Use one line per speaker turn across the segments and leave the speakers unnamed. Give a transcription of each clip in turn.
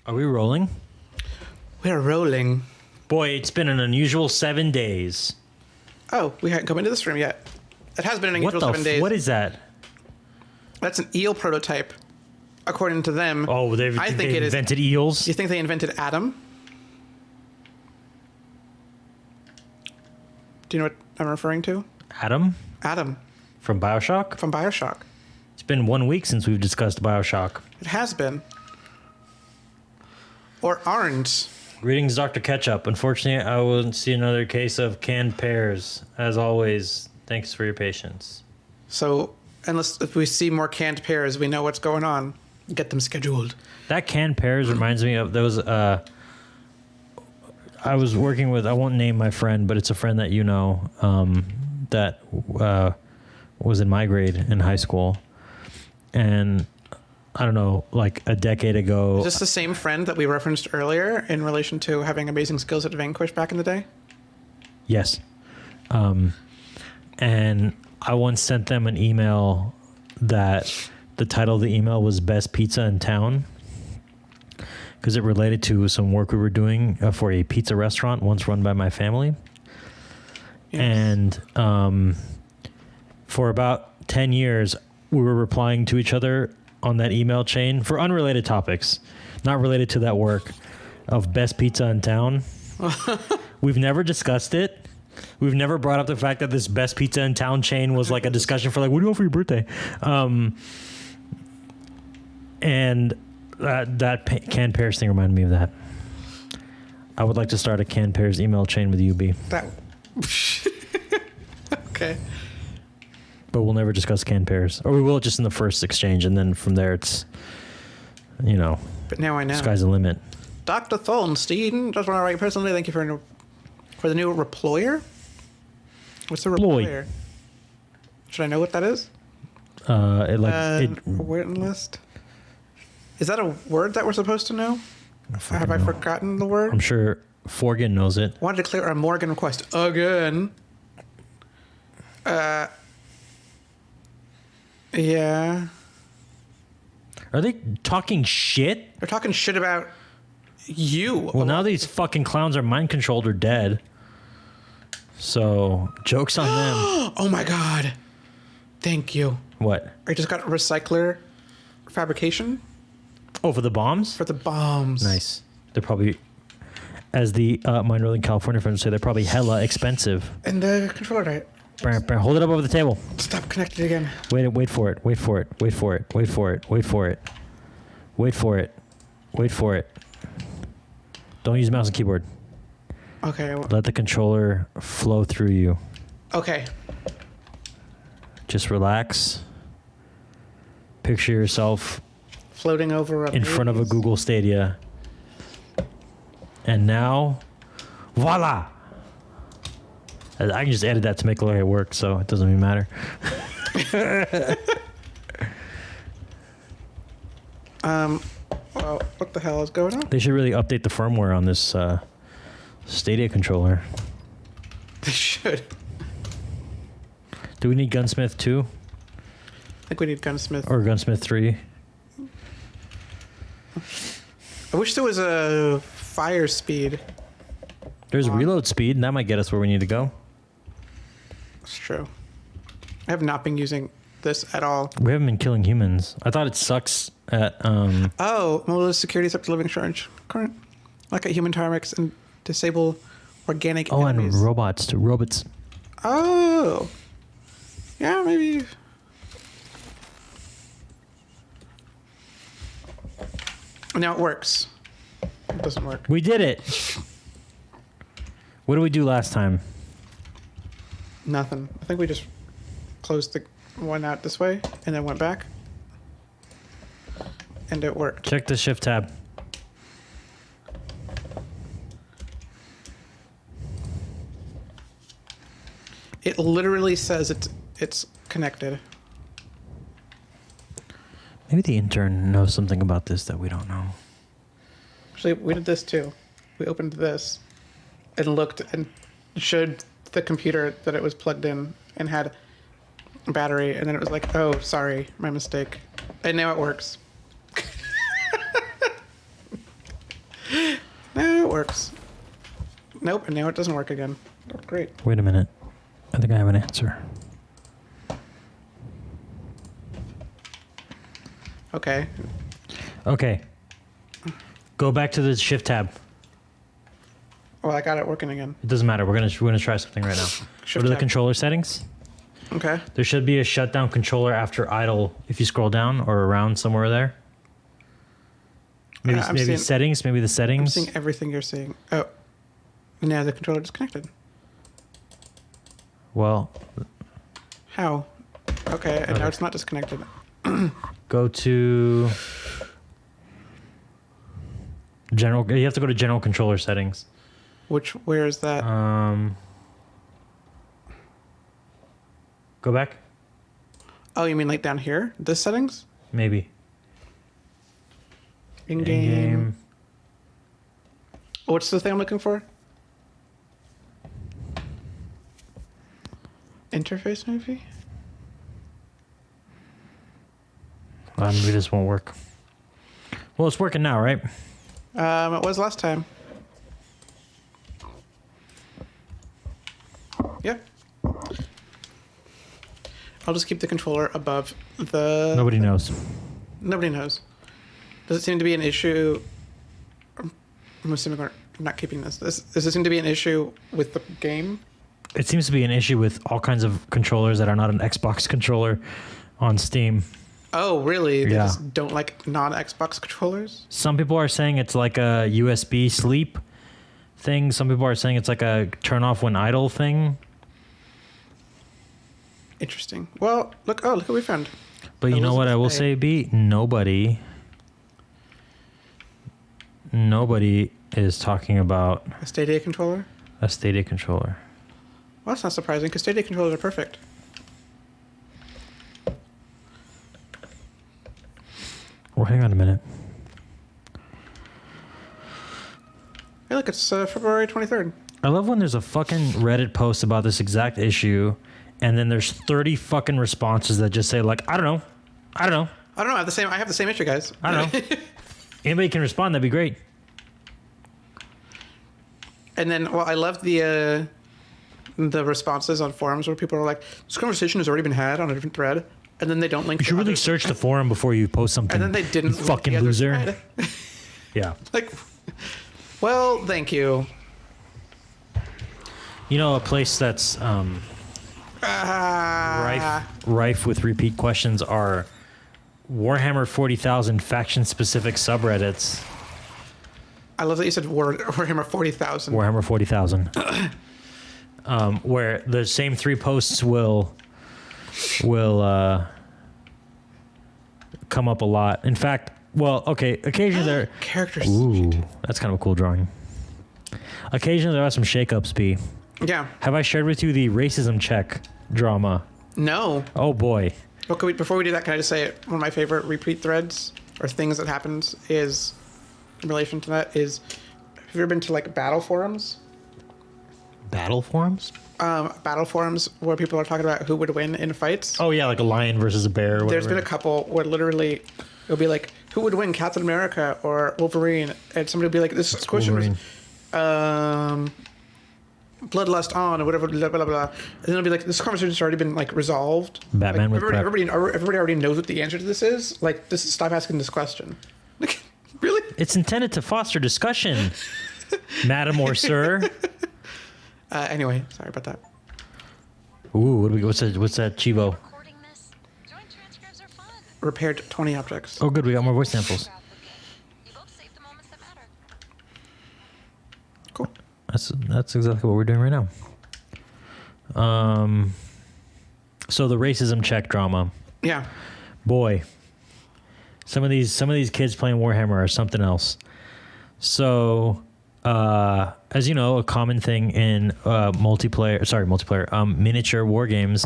Are we rolling?
We're rolling.
Boy, it's been an unusual 7 days.
Oh, we haven't come into this room yet. It has been an unusual 7 days.
What is that?
That's an eel prototype, according to them.
Oh, they've invented eels?
Do you think they invented Adam? Do you know what I'm referring to?
Adam?
Adam.
From BioShock?
From BioShock.
It's been 1 week since we've discussed BioShock.
It has been. Or aren't.
Greetings, Dr. Ketchup. Unfortunately, I won't see another case of canned pears. As always, thanks for your patience.
So, if we see more canned pears, we know what's going on. Get them scheduled.
That canned pears reminds me of those. I was working with, I won't name my friend, but it's a friend that you know that was in my grade in high school. And I don't know, like a decade ago.
Is this the same friend that we referenced earlier in relation to having amazing skills at Vanquish back in the day?
Yes. And I once sent them an email that the title of the email was Best Pizza in Town, because it related to some work we were doing for a pizza restaurant once run by my family. Yes. And for about 10 years, we were replying to each other on that email chain for unrelated topics, not related to that work, of Best Pizza in Town. We've never discussed it. We've never brought up the fact that this Best Pizza in Town chain was like a discussion for like, what do you want for your birthday? And that canned pears thing reminded me of that. I would like to start a canned pears email chain with UB.
Okay.
But we'll never discuss canned pears. Or we will just in the first exchange, and then from there it's,
But now I know.
Sky's the limit.
Dr. Thornstein, just want to write personally, thank you for the new reployer. What's the reployer? Should I know what that is? Written list. Is that a word that we're supposed to know? Have I forgotten the word?
I'm sure Forgan knows it.
Wanted to clear a Morgan request again. Yeah.
Are they talking shit?
They're talking shit about you.
Well, now these fucking clowns are mind controlled or dead. So, joke's on them.
Oh my god. Thank you.
What?
I just got recycler fabrication.
Oh, for the bombs?
For the bombs.
Nice. They're probably, as the my Northern California friends say, they're probably hella expensive.
And the controller diet.
Hold it up over the table.
Stop connected again.
Wait for it. Wait for it. Wait for it. Wait for it. Wait for it. Wait for it. Wait for it. Don't use mouse and keyboard.
Okay.
Let the controller flow through you.
Okay.
Just relax. Picture yourself
floating over
in front of a Google Stadia. And now, voila! I can just edit that to make it look like it worked, so it doesn't even matter.
Well, what the hell is going on?
They should really update the firmware on this Stadia controller.
They should.
Do we need Gunsmith 2?
I think we need Gunsmith.
Or Gunsmith 3?
I wish there was a fire speed.
There's reload speed, and that might get us where we need to go.
That's true. I have not been using this at all.
We haven't been killing humans. I thought it sucks at...
Oh, malicious security is up to living charge. Current. Like at human targets and disable organic enemies.
And robots too. Robots.
Oh. Yeah, maybe. Now it works. It doesn't work.
We did it. What did we do last time?
Nothing. I think we just closed the one out this way and then went back. And it worked.
Check the shift tab.
It literally says it's connected.
Maybe the intern knows something about this that we don't know.
Actually, we did this too. We opened this and looked and showed the computer that it was plugged in and had a battery, and then it was like, oh, sorry, my mistake. And now it works. No, it works. Nope, and now it doesn't work again. Oh, great.
Wait a minute. I think I have an answer.
Okay.
Okay. Go back to the shift tab.
Well, I got it working again.
It doesn't matter. We're gonna try something right now.
Shift
Go to the
tab.
controller settings.
Okay.
There should be a shutdown controller after idle. If you scroll down or around somewhere there. Maybe
I'm
maybe
seeing-
settings. Maybe the
I'm
settings.
seeing everything you're seeing. Oh. Now the controller disconnected.
Well,
How? Okay, and now it's not disconnected.
go to general. You have to go to general controller settings.
Where is that?
Go back.
Oh, you mean like down here? This settings?
Maybe.
In-game. What's the thing I'm looking for? Interface maybe?
Maybe this won't work. Well, it's working now, right?
It was last time. Yeah. I'll just keep the controller above the...
Nobody knows.
Nobody knows. Does it seem to be an issue? I'm assuming we're not keeping this. Does it seem to be an issue with the game?
It seems to be an issue with all kinds of controllers that are not an Xbox controller on Steam.
Oh, really? They
Yeah.
just don't like non-Xbox controllers?
Some people are saying it's like a USB sleep thing. Some people are saying it's like a turn off when idle thing.
Interesting. Well, look what we found.
But you know what I will
Elizabeth
say, B? Nobody is talking about
A Stadia controller?
a Stadia controller.
Well, that's not surprising because Stadia controllers are perfect.
Well, hang on a minute.
Hey, look, it's February 23rd.
I love when there's a fucking Reddit post about this exact issue, and then there's 30 fucking responses that just say like, I don't know.
I don't know. I have the same issue, guys.
I don't know. Anybody can respond. That'd be great.
And then, well, I love the responses on forums where people are like, "This conversation has already been had on a different thread," and then they don't link.
You should really
others.
search the forum before you post something.
And then they didn't.
You
link
fucking
the other
loser.
thread.
Yeah.
Like, well, thank you.
You know, a place that's rife with repeat questions are Warhammer 40,000 faction-specific subreddits.
I love that you said Warhammer 40,000.
Warhammer 40,000. Where the same three posts will come up a lot. In fact, well, okay, occasionally there...
Characters.
Ooh, that's kind of a cool drawing. Occasionally there are some shakeups, B.
Yeah.
Have I shared with you the racism check drama?
No.
Oh, boy.
Well, before we do that, can I just say one of my favorite repeat threads or things that happens is, in relation to that, is, have you ever been to like battle forums?
Battle forums?
Battle forums where people are talking about who would win in fights.
Oh, yeah, like a lion versus a bear or whatever.
There's been a couple where literally it'll be like, who would win, Captain America or Wolverine? And somebody will be like, this question
Wolverine.
was, bloodlust on or whatever, blah, blah, blah. And then it'll be like, this conversation's already been like resolved.
Batman
like,
with prep.
everybody already knows what the answer to this is. Like, stop asking this question. Like, really?
It's intended to foster discussion, madam or sir.
Anyway, sorry about that.
Ooh, what's that Chivo?
Recording this. Joint transcripts are fun.
Repaired 20 objects.
Oh, good, we got more voice samples.
You both save the moments that matter.
Cool.
That's exactly what we're doing right now. So the racism check drama.
Yeah.
Boy, some of these kids playing Warhammer are something else. So, as you know, a common thing in miniature war games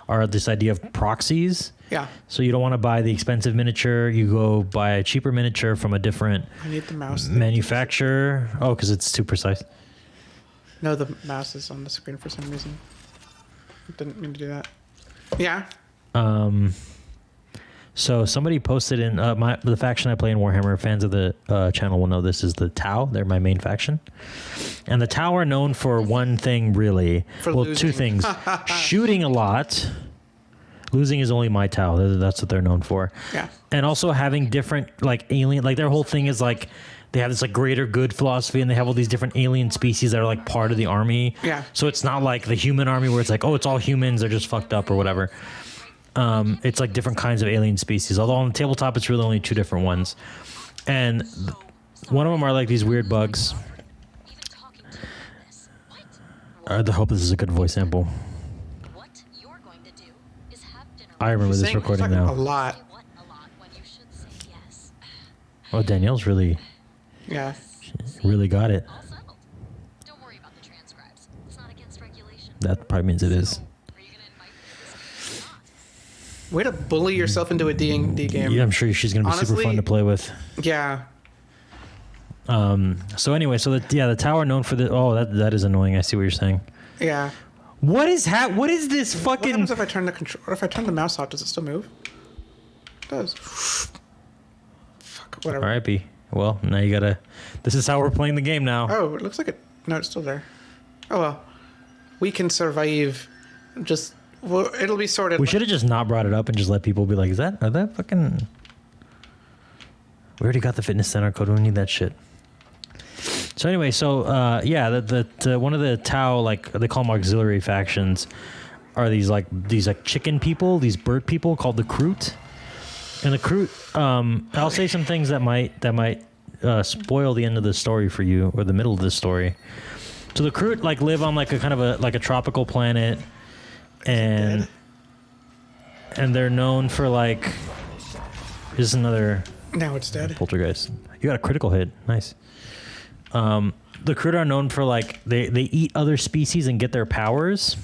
are this idea of proxies.
Yeah.
So you don't want to buy the expensive miniature. You go buy a cheaper miniature from a different
I need the mouse.
manufacturer. Oh, because it's too precise.
No, the mouse is on the screen for some reason. Didn't mean to do that. Yeah.
So somebody posted in the faction I play in Warhammer. Fans of the channel will know this is the Tau. They're my main faction, and the Tau are known for one thing really.
For
well,
losing.
two things: shooting a lot. Losing is only my Tau. That's what they're known for.
Yeah.
And also having different like alien, like their whole thing is like they have this like greater good philosophy, and they have all these different alien species that are like part of the army.
Yeah.
So it's not like the human army where it's like, oh, it's all humans, they're just fucked up or whatever. It's like different kinds of alien species. Although on the tabletop, it's really only two different ones, and one of them are like these weird bugs.
Even talking to you about this. What?
I hope this is a good voice sample.
What you're going to do is have dinner.
I remember this
Saying-
recording
talking
now.
a lot.
You want a lot when you should say yes.
Oh, Danielle's really
Yeah.
got it.
All settled. Don't worry about the transcribes. It's not against regulation.
That probably means it is.
Are you going to invite me to this game or not?
Way to bully yourself into a D&D game.
Yeah, I'm sure she's gonna be super
Honestly-
fun to play with.
Yeah.
So anyway, so the tower known for the that is annoying. I see what you're saying.
Yeah.
What is what is this
What
fucking?
happens if I turn the control? Or if I turn the mouse off, does it still move? It does. Fuck. Whatever.
All right, B. Well, now you gotta. This is how we're playing the game now.
Oh, it looks like it. No, it's still there. Oh well. We can survive. Just. Well, it'll be sorted.
We should have just not brought it up and just let people be like, are that fucking? We already got the fitness center code. We don't need that shit. So anyway, yeah, the one of the Tau, like they call them auxiliary factions, are these chicken people, these bird people called the Kroot. And the Kroot, I'll say some things that might spoil the end of the story for you, or the middle of the story. So the Kroot like live on like a kind of a tropical planet, and they're known for like. Here's another
Now it's dead.
poltergeist. You got a critical hit. Nice. The Kroot are known for like they eat other species and get their powers.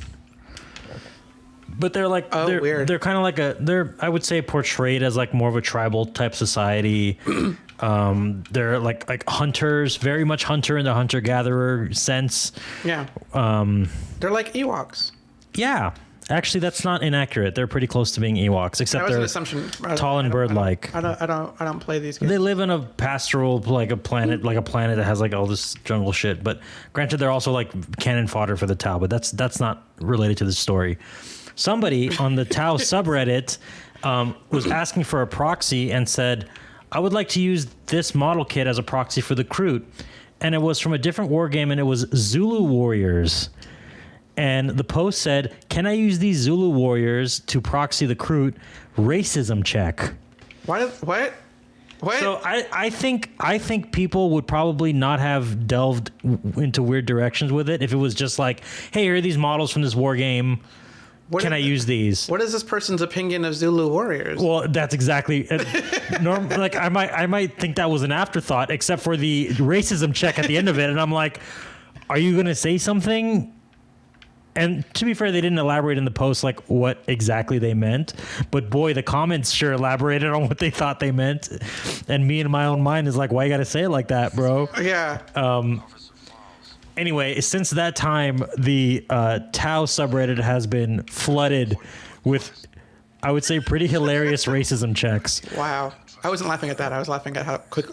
But they're like
weird.
They're kind of like they're I would say portrayed as like more of a tribal type society. They're like hunters, very much hunter in the hunter gatherer sense.
Yeah. They're like Ewoks.
Yeah. Actually, that's not inaccurate. They're pretty close to being Ewoks,
That
except
was an
they're
assumption.
tall and bird-like.
I don't play these games.
They live in a pastoral, like a planet that has like all this jungle shit. But granted, they're also like cannon fodder for the Tau. But that's not related to the story. Somebody on the Tau subreddit was asking for a proxy and said, "I would like to use this model kit as a proxy for the Kroot," and it was from a different war game, and it was Zulu Warriors. And the post said, "Can I use these Zulu Warriors to proxy the Kroot? Racism check."
What?
So I think people would probably not have delved into weird directions with it if it was just like, hey, here are these models from this war game. Can I use these?
What is this person's opinion of Zulu warriors?
Well, that's exactly like I might think that was an afterthought, except for the racism check at the end of it, and I'm like, are you gonna say something? And to be fair, they didn't elaborate in the post like what exactly they meant, but boy, the comments sure elaborated on what they thought they meant. And me in my own mind is like, why you gotta say it like that, bro?
Yeah.
Anyway, since that time, the Tau subreddit has been flooded with, I would say, pretty hilarious racism checks.
Wow. I wasn't laughing at that. I was laughing at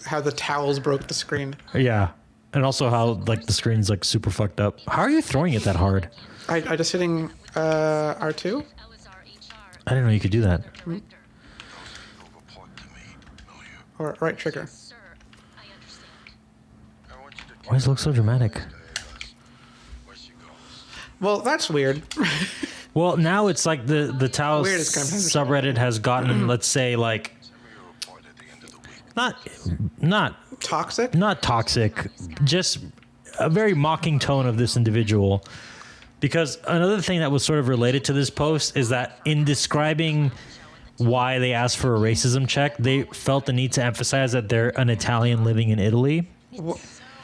how the towels broke the screen.
Yeah, and also how like the screen's like super fucked up. How are you throwing it that hard?
I just hitting R2.
I didn't know you could do that.
Or right trigger.
Sir, I understand.
Why does it look so dramatic?
Well, that's weird.
Well, now it's like the Tau
Weird is kind of
subreddit has gotten, let's say, like not
Toxic?
not toxic, just a very mocking tone of this individual. Because another thing that was sort of related to this post is that in describing why they asked for a racism check, they felt the need to emphasize that they're an Italian living in Italy.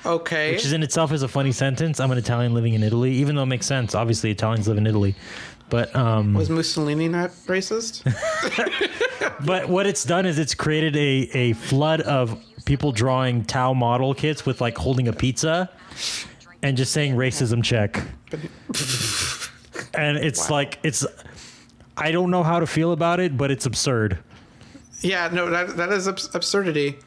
Okay.
Which is in itself is a funny sentence. I'm an Italian living in Italy, even though it makes sense. Obviously, Italians live in Italy. But
Was Mussolini not racist?
but what it's done is it's created a flood of people drawing Tau model kits with like holding a pizza and just saying racism check. And it's like I don't know how to feel about it, but it's absurd.
Yeah, no, that is absurdity.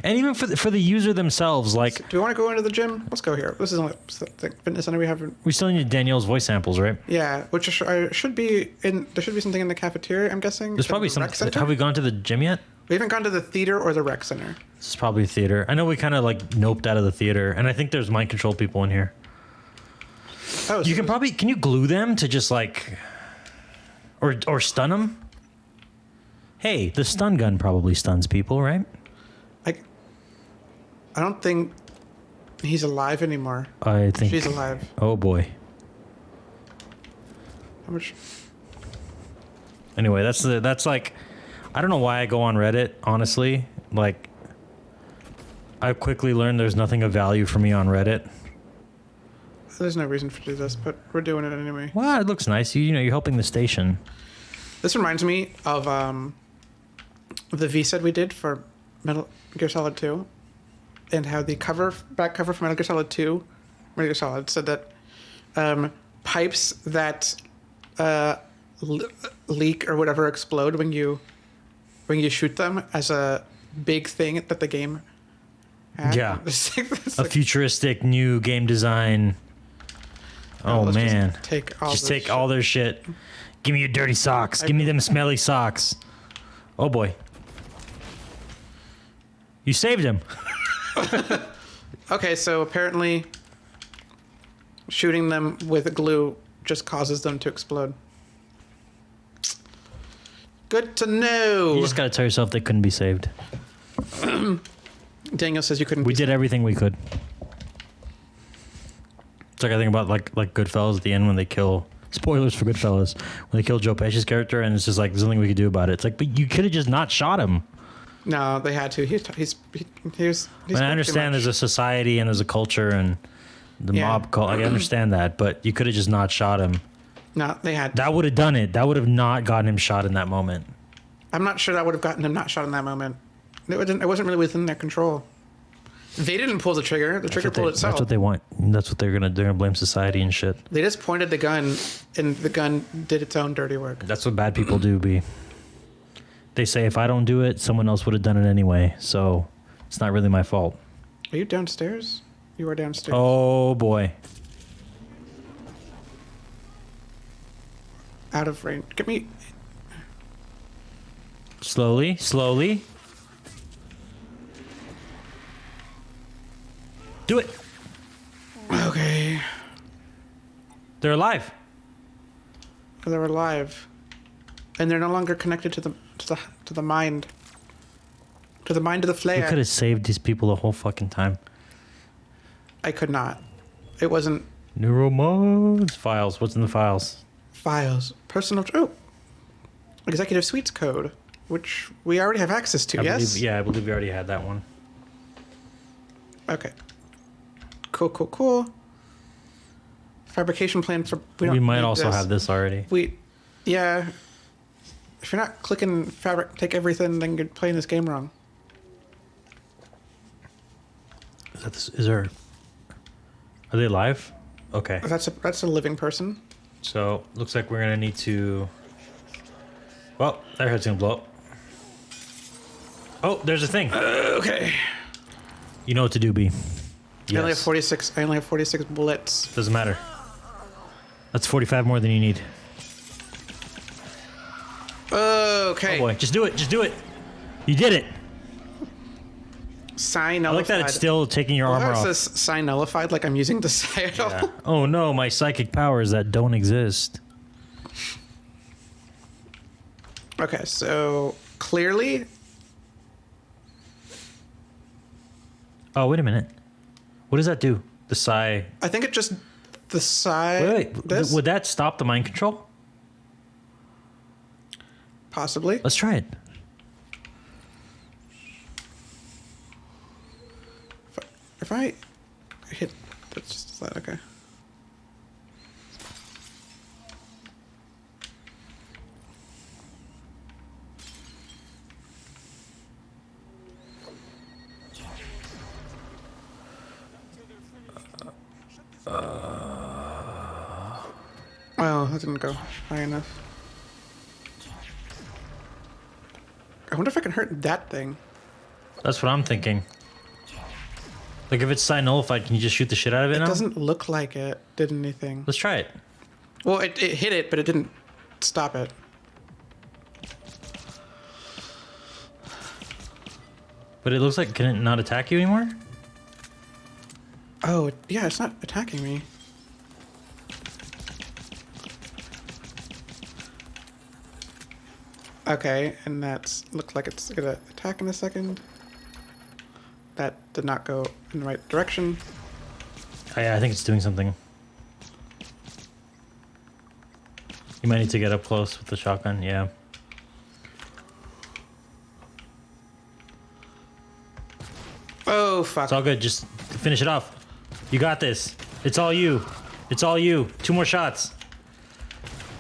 And even for the user themselves, like
Do we want to go into the gym? Let's go here. This is only the fitness center we have.
we still need Danielle's voice samples, right?
Yeah, which should be in. There should be something in the cafeteria. I'm guessing.
There's probably
The
some.
rec center?
Have we gone to the gym yet?
We haven't gone to the theater or the rec center.
This is probably theater. I know we kind of like noped out of the theater, and I think there's mind control people in here.
Oh,
You can probably can you glue them to just like, or stun them? Hey, the stun gun probably stuns people, right?
I don't think he's alive anymore.
I think
She's alive.
Oh boy.
How much?
Anyway, that's like, I don't know why I go on Reddit. Honestly, like, I quickly learned there's nothing of value for me on Reddit.
There's no reason to do this, but we're doing it anyway.
Well, it looks nice. You know, you're helping the station.
This reminds me of the VSED we did for Metal Gear Solid 2, and how the back cover for Metal Gear Solid 2, Metal Gear Solid, said that pipes that leak or whatever explode when you shoot them as a big thing that the game had.
Yeah.
It's
A futuristic new game design. Oh
let's
man.
just take all
Just
this
take
shit.
all their shit. Give me your dirty socks. Give me them smelly socks. Oh boy. You saved him.
Okay, so apparently shooting them with glue just causes them to explode. Good to know.
You just gotta tell yourself they couldn't be saved.
Daniel says you couldn't.
We did everything we could. It's like I think about like Goodfellas at the end when they kill. Spoilers for Goodfellas. When they kill Joe Pesci's character, and it's just like there's nothing we could do about it. It's like, but you could have just not shot him.
No, they had to. He's
And I understand there's a society and there's a culture and the
Yeah.
mob cult. I understand that, but you could have just not shot him.
No, they had.
That would have done it. That would have not gotten him shot in that moment.
I'm not sure that would have gotten him not shot in that moment. It wasn't really within their control. They didn't pull the trigger. The trigger pulled itself.
That's what they want. That's what they're gonna blame society and shit.
They just pointed the gun, and the gun did its own dirty work.
That's what bad people do. They say if I don't do it, someone else would have done it anyway. So it's not really my fault.
Are you downstairs? You are downstairs.
Oh boy.
Out of range. Get me.
Slowly, slowly. Do it.
Okay.
They're alive.
They're alive, and they're no longer connected to the mind. To the mind of the
We
flare.
could have saved these people the whole fucking time.
I could not. It wasn't
Neuromods. Files. What's in the files?
files. Personal. Executive Suites code, which we already have access to. Yes.
I believe we already had that one.
Okay. Cool. Fabrication plan for.
We might also have this already.
Yeah. If you're not clicking take everything, then you're playing this game wrong.
Is there? Are they alive? Okay.
That's a living person.
So looks like we're gonna need to. Well, their head's gonna blow up. Oh, there's a thing.
Okay.
You know what to do, B.
I only have
Yes.
46. I only have 46 bullets.
Doesn't matter. That's 45 more than you need.
Okay.
Oh boy, just do it. Just do it. You did it.
Sign
I
nullified.
like that it's still taking your armor
It
off.
says sign nullified, like I'm using the site.
Yeah. Oh no, my psychic powers that don't exist.
Okay, so clearly,
Oh, wait a minute. What does that do? The psi.
I think it just the side.
Wait.
This
Would that stop the mind control?
possibly.
Let's try it.
If I hit, that's just that. Okay. Well, that didn't go high enough. wonder if I can hurt that thing.
That's what I'm thinking. Like, if it's psi nullified, can you just shoot the shit out of it now?
It doesn't look like it did anything.
Let's try it.
Well, it hit it, but it didn't stop it.
But it looks like, can it not attack you anymore?
Oh, yeah, it's not attacking me. Okay, and looks like it's gonna attack in a second. That did not go in the right direction.
Oh, yeah, I think it's doing something. You might need to get up close with the shotgun, yeah.
Oh, fuck.
It's all good, just finish it off. You got this. It's all you. It's all you. 2 more shots.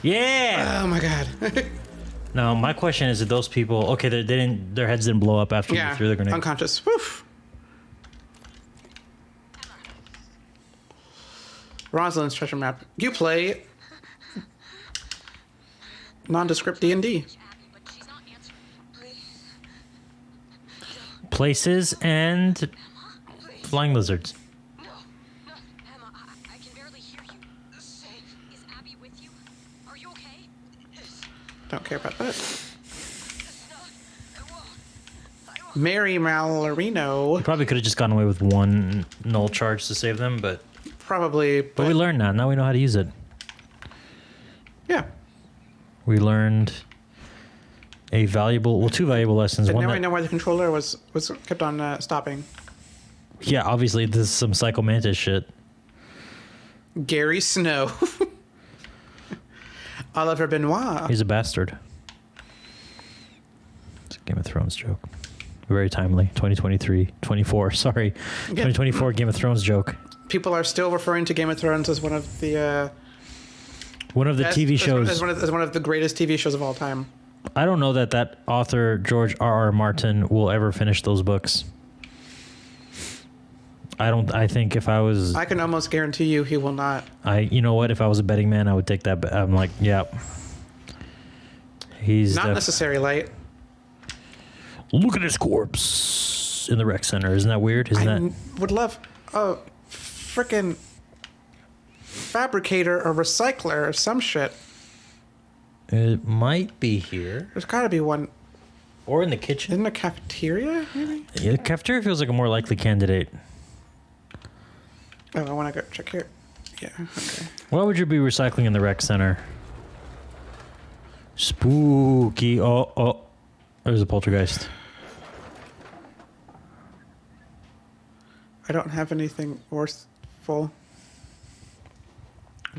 Yeah!
Oh my god.
Now, my question is, did those people... Okay, their heads didn't blow up after you
Yeah,
threw the grenade.
unconscious. Woof. Rosalind's treasure map. You play nondescript D&D.
Abby, but she's not answering. Please.
Places and flying lizards.
No. Emma, I can barely hear you. Is Abby with you? Are you okay?
Don't care about that.
I won't.
Mary Malorino.
Probably could have just gotten away with 1 null charge to save them, but
Probably,
we learned that. Now we know how to use it.
yeah.
We learned a valuable, 2 valuable lessons.
And
One
now I
that,
know why the controller was kept on stopping.
yeah, obviously this is some Psycho Mantis shit.
Gary Snow. Oliver Benoit.
He's a bastard. It's a Game of Thrones joke. Very timely. 2023, 24. Sorry, 2024 Game of Thrones joke.
People are still referring to Game of Thrones as one of the
One of the TV shows.
as one of the greatest TV shows of all time.
I don't know that author George R.R. Martin will ever finish those books. I think if I was,
I can almost guarantee you he will not.
you know what? If I was a betting man, I would take that. I'm like, yep. He's
Not necessary, Light.
Look at his corpse in the rec center. Isn't that weird? Isn't
I
that?
would love a freaking fabricator or recycler or some shit.
It might be here
There's got to be one
or in the kitchen.
in the cafeteria, maybe?
Yeah, cafeteria feels like a more likely candidate.
Oh, I want to go check here. Yeah, okay.
Why would you be recycling in the rec center? Spooky. Oh, there's a poltergeist.
I don't have anything worthful.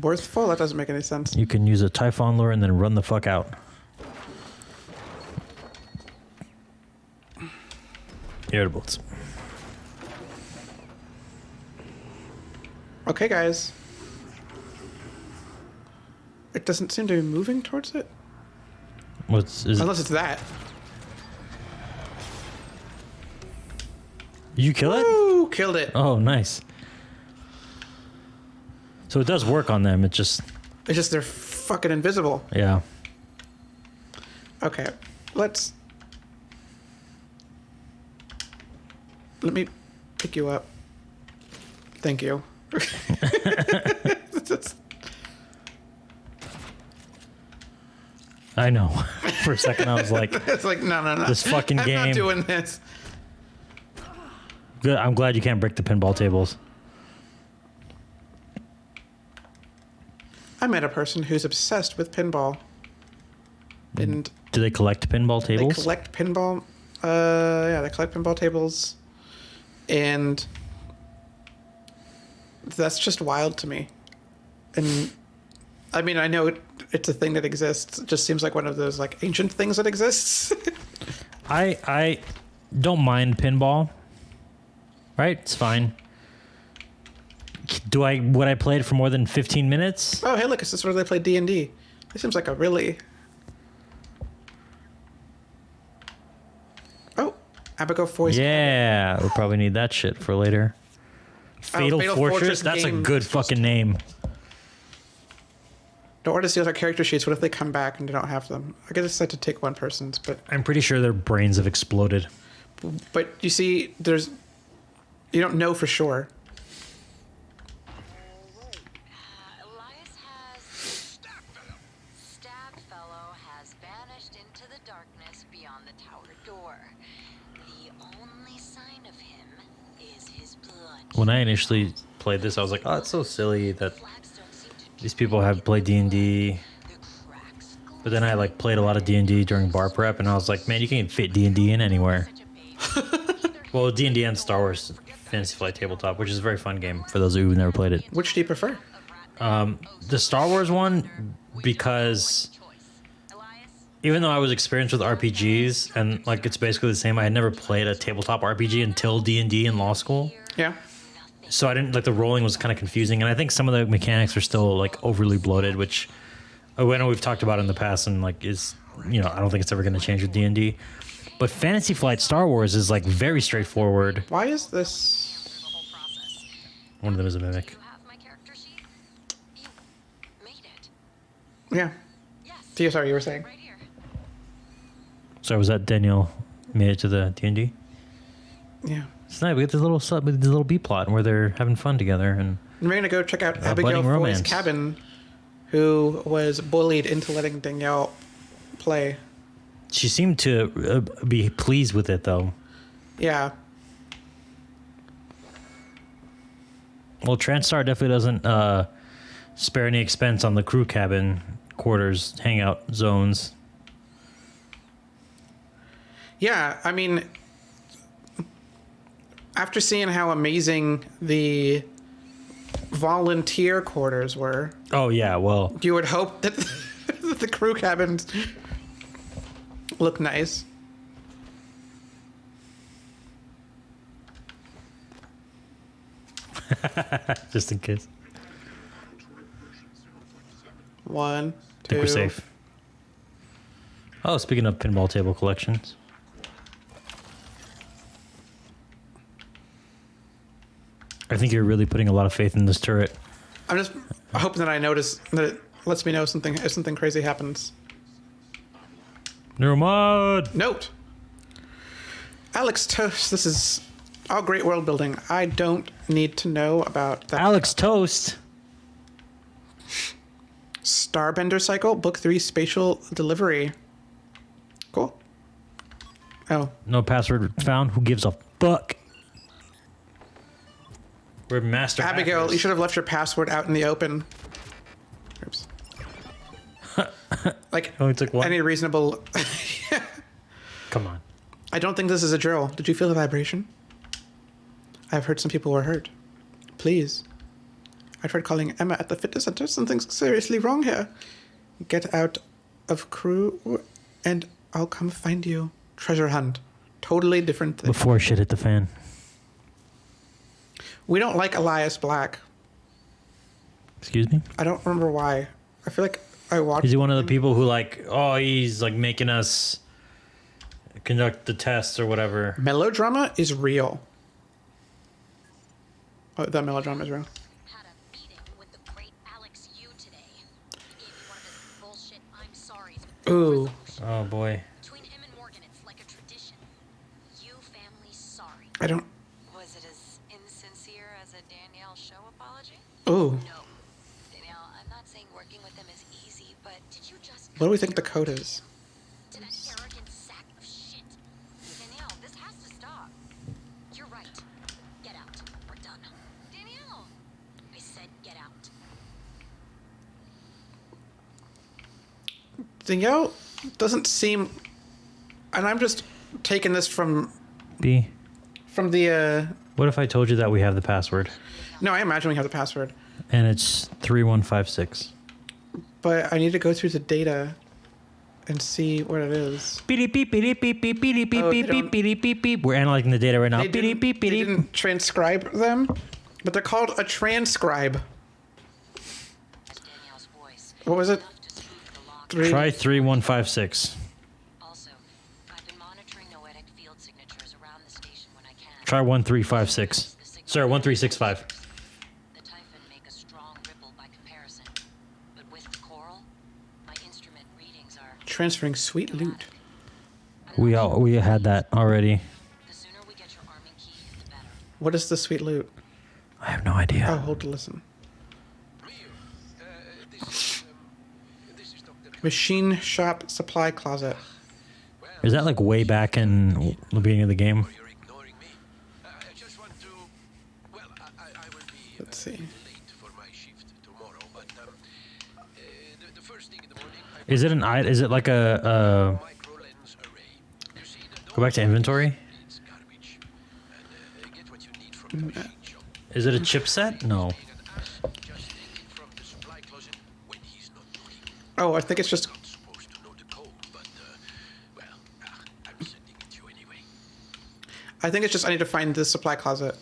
Worthful? That doesn't make any sense.
You can use a Typhon lure and then run the fuck out. Irritables.
Okay, guys. It doesn't seem to be moving towards it.
Is it?
Unless it's that.
You kill it?
Ooh, killed it.
Oh, nice. So it does work on them. It just,
It's just they're fucking invisible.
yeah.
Okay, let me pick you up. Thank you.
I know. For a second, I was like,
It's like, no.
This fucking
I'm
game.
not doing this.
good. I'm glad you can't break the pinball tables.
I met a person who's obsessed with pinball. And
Do they collect pinball
they
tables?
collect pinball. Yeah, they collect pinball tables. And that's just wild to me. And I mean, I know it's a thing that exists. It just seems like one of those like ancient things that exists.
I don't mind pinball. Right? It's fine. Would I play it for more than 15 minutes?
Oh, hey, look, this is where they play D&D. This seems like a really... Oh, Abigail Foy's...
Yeah, we'll probably need that shit for later. Fatal
Fatal
Fortress?
Fortress
That's a
game.
good fucking name.
Don't want to steal our character sheets. What if they come back and they don't have them? I guess it's set to take one person's, but
I'm pretty sure their brains have exploded.
you see, you don't know for sure.
Elias has... Stab Fellow has vanished into the darkness beyond the tower door. The only sign of him is his blood.
When I initially played this, I was like, oh, it's so silly that
Flags don't seem to
these people have played D&D.
the cracks.
But then I like played a lot of D&D during bar prep, and I was like, man, you can't fit D&D in anywhere. Well, D&D and Star Wars Fantasy Flight Tabletop, which is a very fun game for those of you who've never played it.
Which do you prefer?
The Star Wars one, because even though I was experienced with RPGs and like it's basically the same, I had never played a tabletop RPG until D&D in law school.
Yeah.
So I didn't like the rolling was kind of confusing, and I think some of the mechanics are still like overly bloated, which I know we've talked about in the past, and like is I don't think it's ever going to change with D&D. But Fantasy Flight Star Wars is like very straightforward.
Why is this?
Through the whole process.
One of them is a
Do
mimic.
you have my character sheet? You made it.
Yeah.
Yes.
Sorry, you were saying.
Right here.
So was that Danielle made it to the D&D?
Yeah.
It's nice. We get this little B plot where they're having fun together, and
We're gonna go check out
A
Abigail
budding
Foy's
romance.
cabin, who was bullied into letting Danielle play.
she seemed to be pleased with it, though.
Yeah.
Well, TranStar definitely doesn't spare any expense on the crew cabin quarters, hangout zones.
Yeah, I mean, after seeing how amazing the volunteer quarters were,
Oh yeah, well,
you would hope that the crew cabins look nice.
just in case.
One,
I
two.
think we're safe. Oh, speaking of pinball table collections. I think you're really putting a lot of faith in this turret.
I'm just hoping that I notice that it lets me know if something crazy happens.
Neuromod!
Note. Alex Toast, this is all great world building. I don't need to know about that.
Alex Toast!
Starbender Cycle, Book 3, Spatial Delivery. Cool. Oh,
No password found. Who gives a fuck? We're master
Abigail,
hackers.
you should have left your password out in the open. Oops. Like,
Only took one.
any reasonable...
Come on.
I don't think this is a drill. Did you feel the vibration? I've heard some people were hurt. Please. I tried calling Emma at the fitness center. Something's seriously wrong here. Get out of crew and I'll come find you. Treasure hunt. Totally different thing.
Before shit hit the fan.
We don't like Elias Black.
Excuse me?
I don't remember why. I feel like I watched...
Is he one of the people who like, oh, he's like making us conduct the tests or whatever?
Melodrama is real. Oh, that melodrama is real.
Had a meeting with the great Alex Yu today. He gave me one of his bullshit I'm sorry's with no
Ooh.
resolution.
Oh boy.
Between him and Morgan, it's like a tradition. You family sorry.
I don't...
Was it as insincere as a Danielle show apology?
Ooh.
No. Danielle, I'm not saying working with him is easy, but did you just...
What do we think the code is?
To that arrogant sack of shit. Danielle, this has to stop. You're right. Get out. We're done. Danielle! I said get out.
Danielle doesn't seem... And I'm just taking this from
B.
the...
What if I told you that we have the password
No, I imagine we have the password.
and it's 3156?
But I need to go through the data and see what it is.
Beep beep beep beep beep beep beep
Oh, they
beep
don't-
beep beep beep beep. We're analyzing the data right now.
They
Beep beep beep.
didn't transcribe them, but they're called a transcribe.
It's Danielle's voice.
What was it?
Enough to spoof the lock.
Try 3156.
Also, I've been monitoring noetic field signatures around the station when I can.
Try 1356. Sorry, 1365.
The Typhon make a strong ripple by comparison. But with the coral,
Transferring sweet loot.
We had that already.
The sooner we get your arming key, the better.
What is the sweet loot?
I have no idea.
Oh, hold to listen. Machine shop supply closet.
Is that like way back in the beginning of the game?
You're ignoring me. I just want to. Well, I will be
Let's see.
late for my shift tomorrow, but the first thing in the morning.
Is it Is it like a?
Micro lens array. You see,
Go back to inventory.
It's garbage, and get what you need from the machine shop.
Is it a chipset? No.
Just take it from the supply closet when he's not looking.
Oh, I think it's just.
Not supposed to know the code, but well, I'm sending it to you anyway.
I think it's just I need to find the supply closet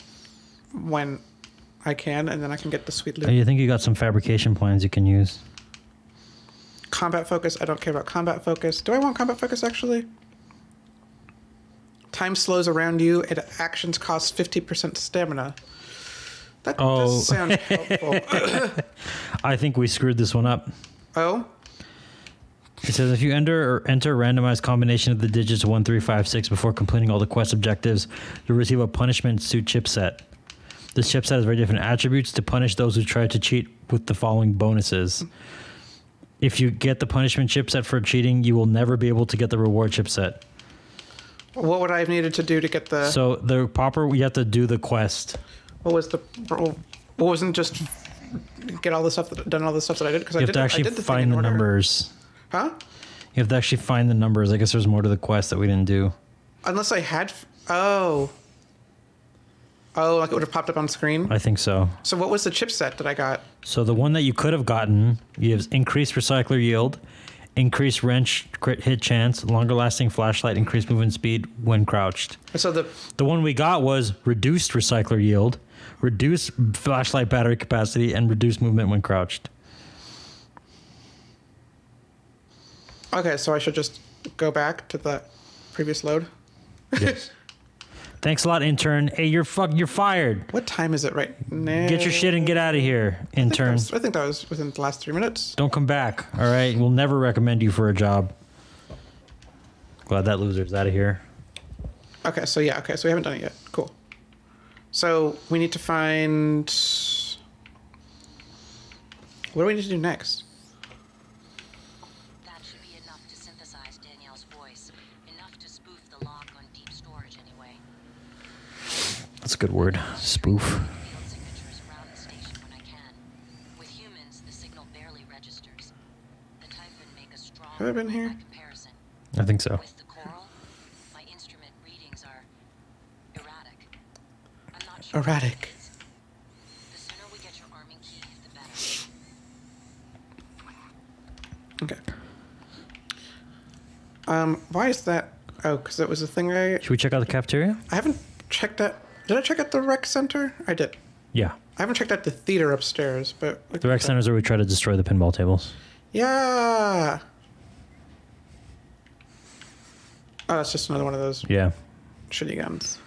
when I can, and then I can get the sweet loot.
You think you got some fabrication plans you can use?
Combat focus. I don't care about combat focus. Do I want combat focus actually? Time slows around you and actions cost 50% stamina. That does sound helpful.
I think we screwed this one up.
Oh?
It says if you enter a randomized combination of the digits 1, 3, 5, 6 before completing all the quest objectives, you'll receive a punishment suit chipset. This chipset has very different attributes to punish those who try to cheat with the following bonuses. If you get the punishment chipset for cheating, you will never be able to get the reward chipset.
What would I have needed to do to get the...
So the popper, you have to do the quest.
What was the... What wasn't just get all the stuff that... Done all the stuff that I did? Because
You have to actually find the numbers.
Huh?
You have to actually find the numbers. I guess there's more to the quest that we didn't do.
Unless I had... Oh. Oh, like it would have popped up on screen?
I think so.
So what was the chipset that I got?
So the one that you could have gotten, you have increased recycler yield, increased wrench crit hit chance, longer lasting flashlight, increased movement speed when crouched.
So
The one we got was reduced recycler yield, reduced flashlight battery capacity, and reduced movement when crouched.
Okay, so I should just go back to the previous load?
Yes. Thanks a lot, intern. Hey, you're fired.
What time is it right now?
Get your shit and get out of here, intern.
I think that was within the last 3 minutes.
Don't come back, all right? We'll never recommend you for a job. Glad that loser's out of here.
Okay, so yeah, so we haven't done it yet. Cool. So we need to find... What do we need to do next?
That should be enough to synthesize Danielle's voice. Enough to spoof the lock on deep storage anyway.
That's a good word. Spoof.
Field signatures around the station when I can. With humans, the signal barely registers. The type would make a strong
Have I been here?
by comparison.
I think so.
With the coral, my instrument readings are erratic. I'm not sure.
Erratic.
what it is. The sooner we get your arming key, the better.
Okay. Why is that? Oh, because that was the thing
Should we check out the cafeteria?
I haven't checked out... Did I check out the rec center? I did.
Yeah.
I haven't checked out the theater upstairs, but...
The rec centers where we try to destroy the pinball tables.
Yeah! Oh, that's just another one of those
Yeah.
shitty guns.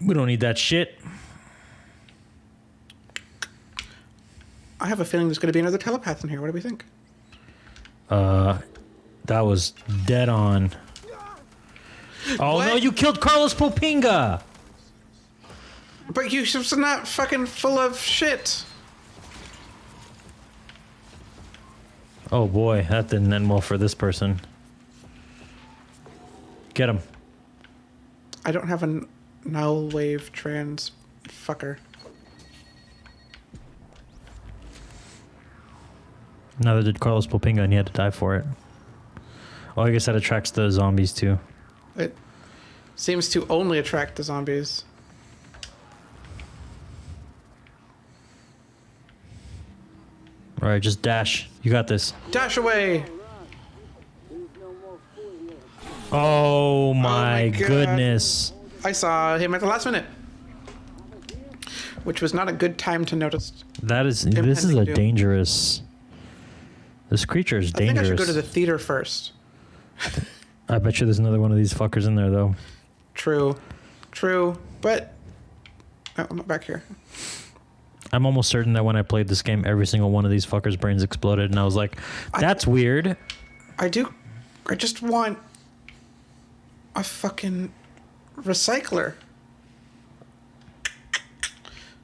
We don't need that shit.
I have a feeling there's going to be another telepath in here. What do we think?
That was dead on. Oh
What?
no, you killed Carlos Popinga!
But Yusuf's not fucking full of shit.
Oh boy, that didn't end well for this person. Get him.
I don't have a null wave trans fucker.
Neither did Carlos Popinga, and he had to die for it. Oh, I guess that attracts the zombies too.
It seems to only attract the zombies.
All right, just dash. You got this.
Dash away!
Oh my
God.
goodness.
I saw him at the last minute. Which was not a good time to notice.
This is a
Impending doom.
dangerous. This creature is
I think I
dangerous.
should go to the theater first.
I bet you there's another one of these fuckers in there though.
True. True. But... Oh, I'm not back here.
I'm almost certain that when I played this game, every single one of these fuckers' brains exploded, and I was like, "That's weird."
I just want a fucking recycler.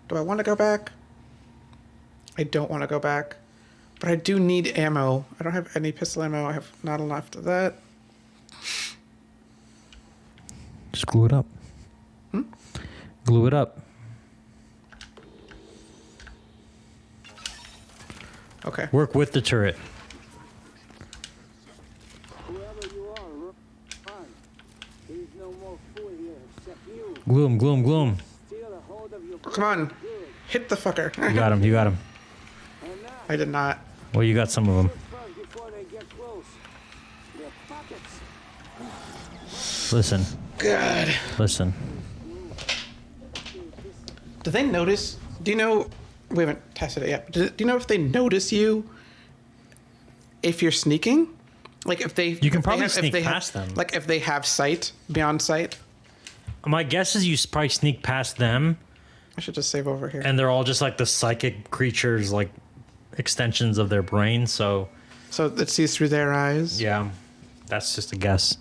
Do I want to go back? I don't want to go back. But I do need ammo. I don't have any pistol ammo. I have not enough of that.
Just glue it up. Glue it up.
Okay.
Work with the turret.
Whoever you are, run. There's no more fool here except you.
Glue him, glue him, glue him.
Steal a hold of your
Come on. Hit the fucker.
You got him, you got him.
and now
I did not.
Well, you got some of them.
first before they get close. Their pockets.
Listen,
God.
listen.
Do they notice? Do you know? We haven't tested it yet. Do you know if they notice you if you're sneaking? Like if they
You can
if they
probably
have- if
sneak
they have-
past them.
Like if they have sight beyond sight.
My guess is you probably sneak past them,
I should just save over here.
and they're all just like the psychic creatures, like extensions of their brain. So,
So it sees through their eyes
yeah, that's just a guess.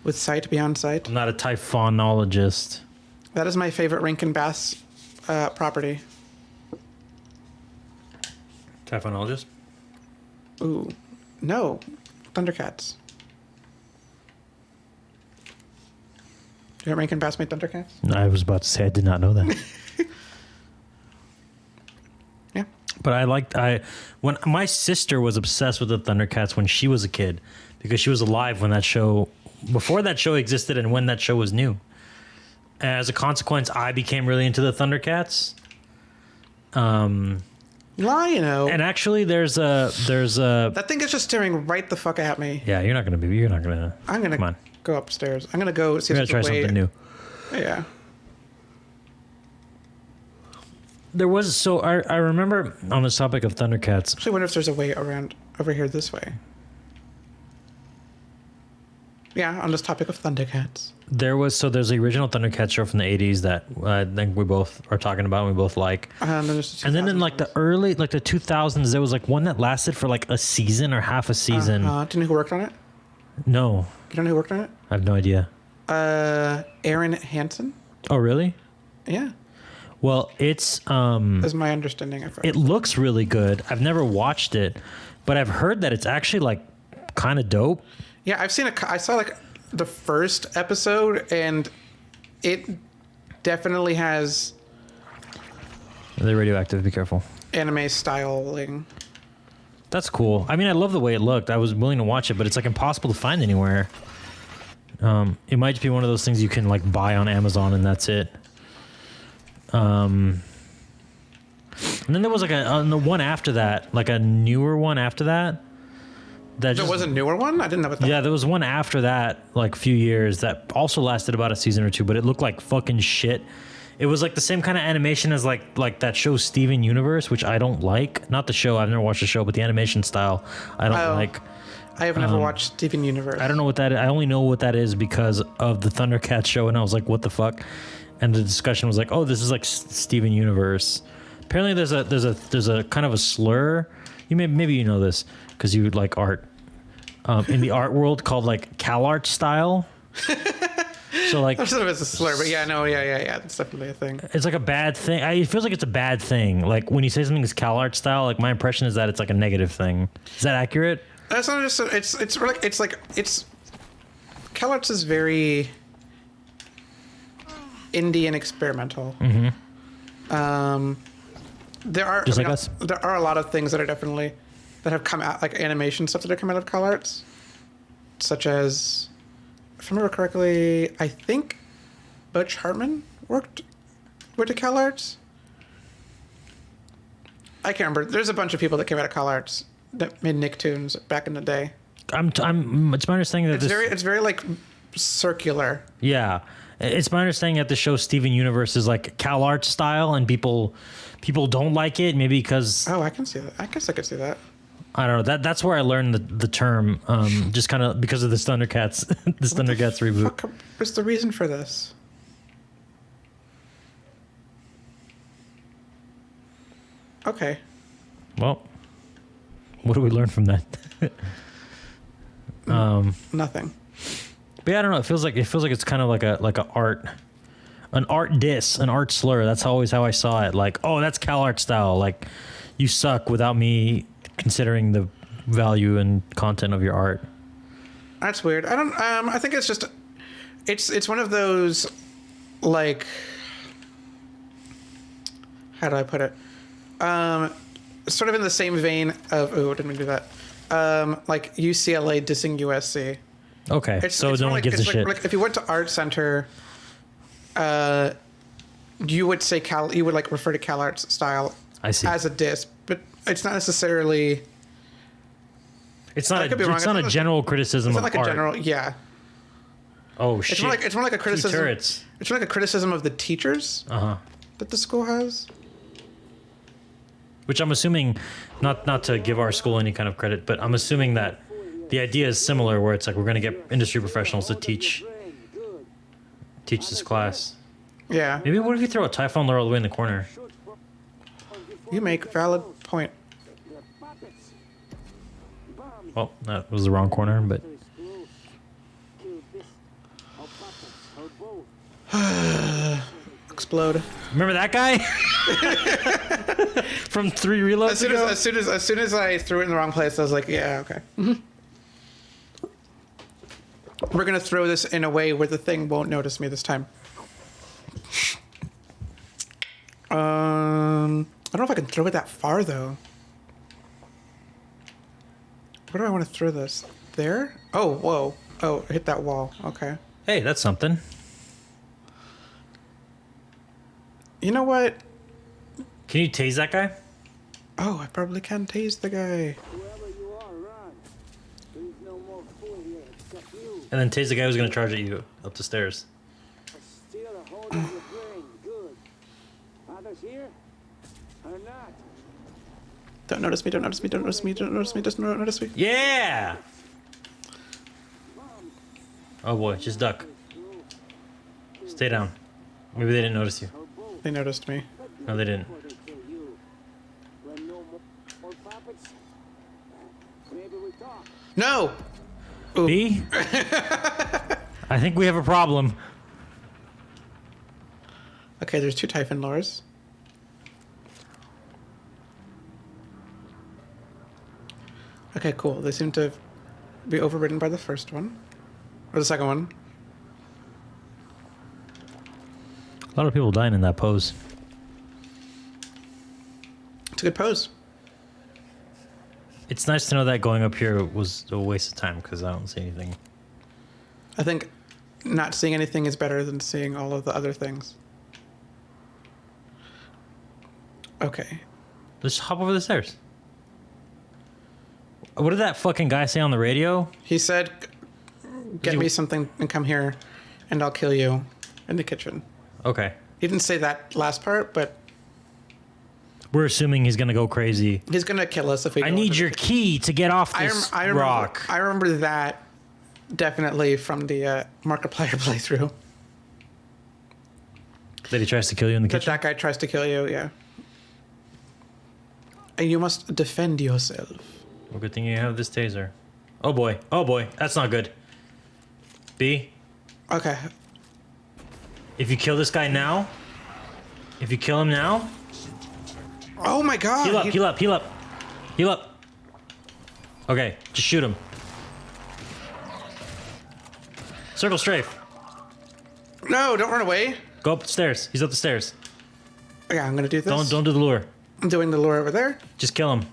with sight beyond sight.
I'm not a typhonologist.
That is my favorite Rankin Bass property.
Typhonologist?
Ooh, no, Thundercats. You know Rankin Bass made Thundercats?
I was about to say I did not know that.
Yeah.
But when my sister was obsessed with the Thundercats when she was a kid, because she was alive when that show, before that show existed and when that show was new. As a consequence, I became really into the Thundercats.
Lion-O.
And actually, there's a
That thing is just staring right the fuck at me.
yeah. You're not gonna.
I'm gonna
Come on.
go upstairs. I'm gonna go see
We're
if
gonna try
there's a way.
something new.
Yeah.
There was I remember on this topic of Thundercats.
Actually, wonder if there's a way around over here this way. Yeah, on this topic of Thundercats.
There's the original Thundercats show from the 80s that I think we both are talking about and we both like.
And
then in like the early, like the 2000s, there was like one that lasted for like a season or half a season.
do you know who worked on it?
No,
You don't know who worked on it?
I have no idea.
Aaron Hansen.
Oh, really?
Yeah,
Well, it's
is my understanding of
it looks really good. I've never watched it, but I've heard that it's actually like kind of dope.
Yeah, I saw like the first episode, and it definitely has
They're radioactive. Be careful.
anime styling.
That's cool. I mean, I love the way it looked. I was willing to watch it, but it's like impossible to find anywhere. It might just be one of those things you can like buy on Amazon and that's it. And then there was like the one after that, like a newer one after that. That
There was a newer one? I didn't know about that.
yeah, there was one after that, like a few years that also lasted about a season or two, but it looked like fucking shit. It was like the same kind of animation as like that show Steven Universe, which I don't like. Not the show, I've never watched the show, but the animation style I don't like.
I have never watched Steven Universe.
I don't know what that is. I only know what that is because of the Thundercats show, and I was like, what the fuck? And the discussion was like, oh, this is like Steven Universe. Apparently there's a kind of a slur. Maybe you know this because you like art. In the art world called like CalArt style. So like
Sort of as a slur, but yeah, no, yeah. It's definitely a thing.
it's like a bad thing. It feels like it's a bad thing. Like when you say something is CalArt style, like my impression is that it's like a negative thing. Is that accurate?
That's not just. It's like CalArts is very indie and experimental. Mm-hmm. There are
Just like us.
There are a lot of things that are definitely that have come out, like animation stuff that have come out of CalArts, such as, if I remember correctly, I think Butch Hartman worked at CalArts. I can't remember. There's a bunch of people that came out of CalArts that made Nicktoons back in the day.
It's my understanding that
It's very like circular.
yeah, it's my understanding that the show Steven Universe is like CalArt style, and people don't like it maybe because
Oh, I can see that. I guess I could see that.
I don't know. That's where I learned the term, just kind of because of this Thundercats Thundercats reboot.
What's the reason for this? Okay.
Well, what do we learn from that?
Nothing.
But yeah, I don't know. It feels like it's kind of like an art diss, an art slur. That's always how I saw it. Like, oh, that's Cal art style. Like, you suck without me considering the value and content of your art.
That's weird. I don't. I think it's just. It's one of those, like. How do I put it? Sort of in the same vein of. Oh, didn't we do that? Like UCLA dissing USC.
Okay, so
it's
no
more
one gives a shit.
Like if you went to Art Center, you would say you would like refer to Cal Arts style
I see.
as a diss, but it's not necessarily.
It's not.
I could be wrong.
It's not a general criticism
It's
of
not like
art.
a general. Yeah.
Oh shit!
It's more like a criticism.
Turrets.
It's more like a criticism of the teachers that the school has.
Which I'm assuming, not to give our school any kind of credit, but I'm assuming that the idea is similar, where it's like we're going to get industry professionals to teach this class.
Yeah.
Maybe what if you throw a Typhon lure all the way in the corner?
You make valid point.
Well, that was the wrong corner, but
Explode.
remember that guy from 3 reloads ago?
As soon as I threw it in the wrong place, I was like, yeah, okay. We're gonna throw this in a way where the thing won't notice me this time. I don't know if I can throw it that far though. Where do I want to throw this? There? Oh, whoa. Oh, it hit that wall. Okay.
Hey, that's something.
You know what?
Can you tase that guy?
Oh, I probably can tase the guy.
Whoever you are, run. There's no more fool here except you.
And then tase the guy who's going to charge at you up the stairs.
Steal a hold of your brain. Good. Others here? Or not?
Don't notice me, don't notice me, don't notice me, don't notice me, just don't notice me.
Yeah! Oh boy, just duck. Stay down. Maybe they didn't notice you.
They noticed me.
No, they didn't.
Before they kill you. When no more puppets? Maybe we talk.
No! Ooh.
B? I think we have a problem.
Okay, there's 2 Typhon lures. Okay, cool. They seem to be overridden by the first one. Or the second one.
A lot of people dying in that pose.
It's a good pose.
It's nice to know that going up here was a waste of time because I don't see anything.
I think not seeing anything is better than seeing all of the other things. Okay.
Let's just hop over the stairs. What did that fucking guy say on the radio?
He said, get me something and come here and I'll kill you in the kitchen.
Okay.
He didn't say that last part, but
We're assuming he's gonna go crazy.
he's going to kill us if we
I
go
need
into the
your
kitchen.
key to get off this rock.
I remember that definitely from the Markiplier playthrough.
That he tries to kill you in the
That
kitchen?
that guy tries to kill you, yeah. And you must defend yourself.
Well, good thing you have this taser. Oh boy. Oh boy. That's not good. B,
Okay.
if you kill this guy now, if you kill him now,
Oh my god.
heal up, heal up, heal up. Heal up. Okay, just shoot him. Circle strafe.
No, don't run away.
Go up the stairs. He's up the stairs.
Yeah, I'm going to do this.
Don't do the lure.
I'm doing the lure over there.
Just kill him.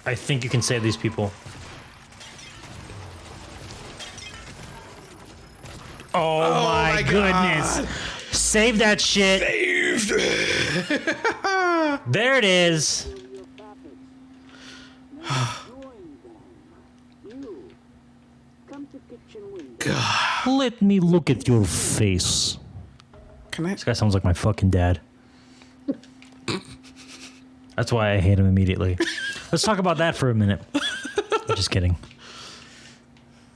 I think you can save these people. Oh, my goodness.
God.
Save that shit.
Saved.
There it is.
Your puppets. Join them. You. Come to kitchen window.
Let me look at your face.
Can I?
This guy sounds like my fucking dad. That's why I hate him immediately. Let's talk about that for a minute. I'm just kidding.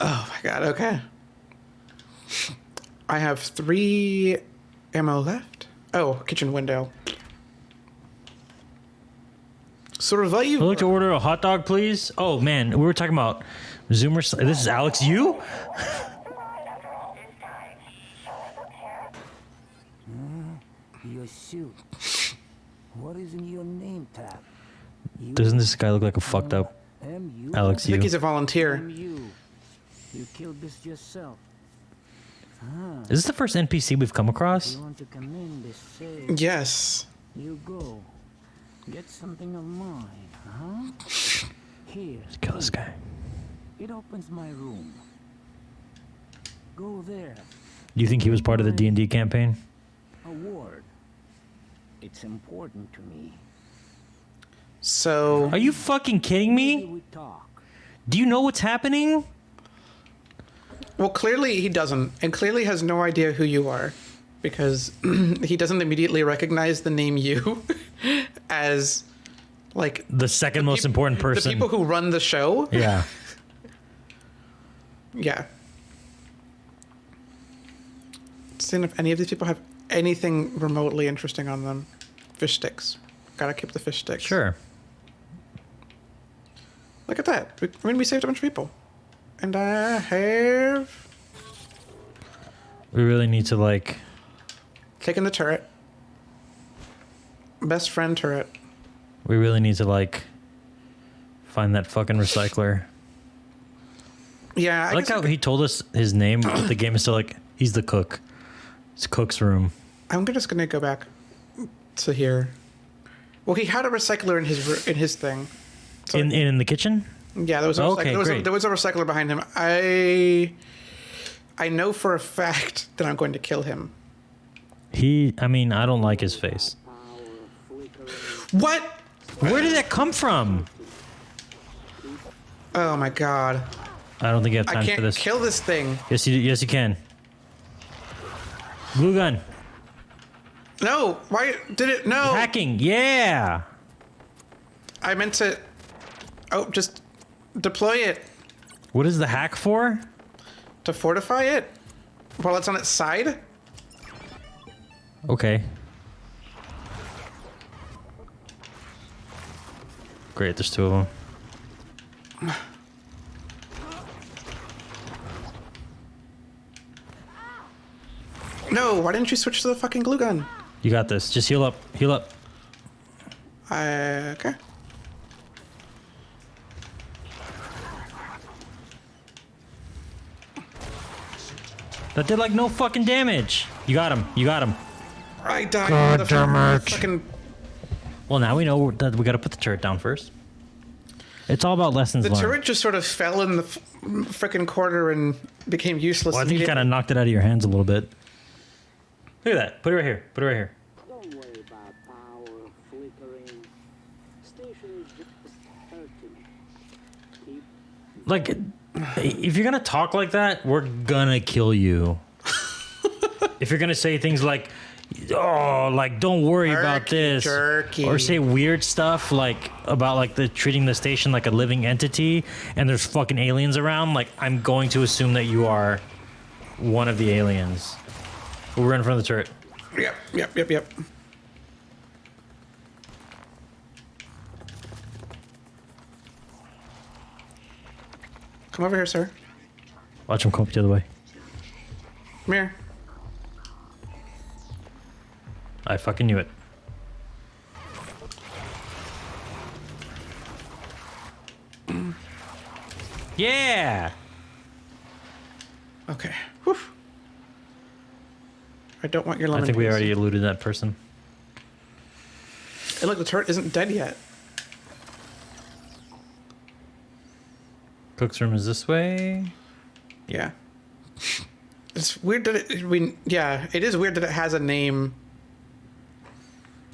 Oh my god, okay. I have 3 ammo left. Oh, kitchen window. Survive.
I'd like to order a hot dog, please. Oh man, we were talking about Zoomers. This is Alex. You?
Your suit. What is in your name tag?
Doesn't this guy look like a fucked up
M.U.
Alex?
I think
You?
he's a volunteer.
M.U. You killed this yourself.
Is this the first NPC we've come across?
You want to come in this safe?
Yes.
You go. Get something of mine, huh? Here.
Kill this guy.
It opens my room. Go there.
Do you think he was part of the D&D campaign?
A ward. It's important to me.
So
Are you fucking kidding
Maybe
me?
we talk.
Do you know what's happening?
well, clearly he doesn't, and clearly has no idea who you are, because he doesn't immediately recognize the name you as like
The second most important
the
person.
people who run the show.
Yeah.
Yeah. Seeing if any of these people have anything remotely interesting on them. Fish sticks. Gotta keep the fish sticks.
Sure.
Look at that. We saved a bunch of people. And I have
We really need to like.
taken the turret. Best friend turret.
We really need to like. Find that fucking recycler.
Yeah,
I like how he told us his name, but the game is still like he's the cook. It's Cook's room.
I'm just gonna go back to here. Well, he had a recycler in his thing. So,
In the kitchen?
yeah, there was a
Okay, great.
there was a recycler behind him. I know for a fact that I'm going to kill him.
I mean, I don't like his face.
What?
Where did that come from?
Oh my god!
I don't think you have
I
time for
can't
this.
kill this thing.
Yes, you can. Glue gun.
No, why did it? No,
Hacking. Yeah.
I meant to. Oh, just deploy it
What is the hack for?
to fortify it while it's on its side.
Okay. Great, there's two of them.
No, why didn't you switch to the fucking glue gun?
You got this. Just heal up. Heal up.
Okay.
That did like no fucking damage. You got him. You got him.
I died.
God
the
damn it.
Fucking,
Well, now we know that we got to put the turret down first. It's all about lessons
the
learned.
turret just sort of fell in the frickin' corner and became useless.
Well, I think you kind
immediately.
of knocked it out of your hands a little bit. Look at that. Put it right here. Put it right here.
Don't worry about power flickering. Station is just hurting. Keep
Like, if you're gonna talk like that, we're gonna kill you. If you're gonna say things like, "Oh, like don't worry about
Jerky,
this,"
jerky.
or say weird stuff like about like the treating the station like a living entity, and there's fucking aliens around, like I'm going to assume that you are one of the aliens. We're in front of the turret.
Yep. Come over here, sir.
Watch him come up the other way.
Come here.
I fucking knew it. Yeah.
Okay. Whew. I don't want your
I
lemon.
think we
juice.
already eluded that person.
And look, the turret isn't dead yet.
Cook's room is this way.
Yeah. It's weird that it is weird that it has a name.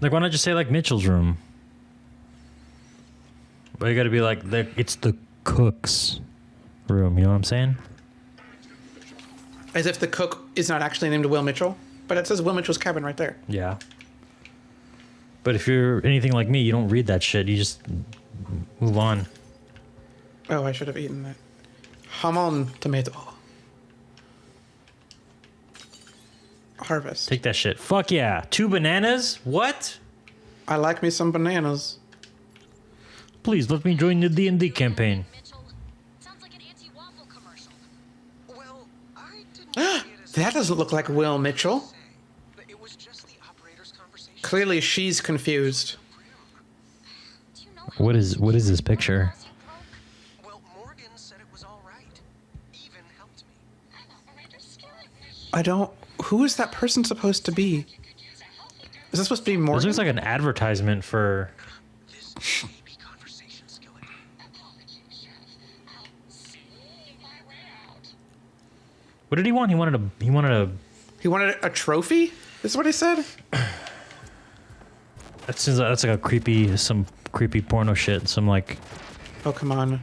Like, why not just say like Mitchell's room? But you got to be like, it's the cook's room. You know what I'm saying?
As if the cook is not actually named Will Mitchell. But it says Will Mitchell's cabin right there.
Yeah. But if you're anything like me, you don't read that shit. You just move on.
Oh, I should have eaten that. Hamon tomato. Harvest.
Take that shit. Fuck yeah. 2 bananas? What?
I like me some bananas.
Please let me join the D&D campaign.
Mitchell, sounds like an anti-waffle commercial.
Well, I didn't see it as
That doesn't look like Will Mitchell.
say, but it was just the operator's conversation.
Clearly, she's confused.
Do you know how
What is this picture?
laws you broke?
Well, Morgan said it was all right. Even helped me.
I don't. Who is that person supposed to be? Is this supposed to be
This
Morgan?
looks like an advertisement for.
This may be conversation skillet.
What did he want? He wanted a.
He wanted a trophy? This is what he said?
That's like some creepy porno shit. Some like,
Oh, come on.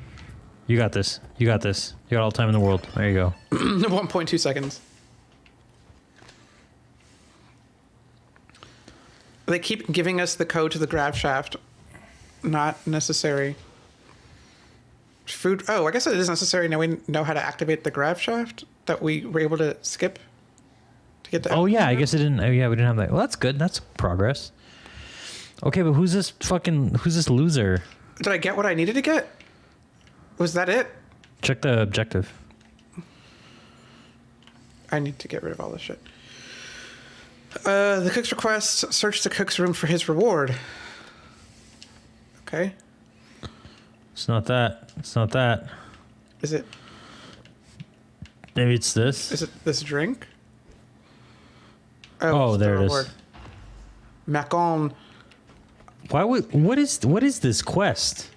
you got this. You got this. You got all the time in the world. There you go.
1.2 seconds. They keep giving us the code to the grav shaft. Not necessary. Food. Oh, I guess it is necessary. Now we know how to activate the grav shaft that we were able to skip to get to.
Oh yeah, I guess it didn't. Oh yeah, we didn't have that. Well, that's good. That's progress. Okay, but who's this loser?
Did I get what I needed to get? Was that it?
Check the objective.
I need to get rid of all this shit. The cook's request: search the cook's room for his reward. Okay.
It's not that. It's not that.
Is it?
Maybe it's this.
Is it this drink?
Oh,
it's
there
the
it is.
reward. Macon.
Why would what is this quest?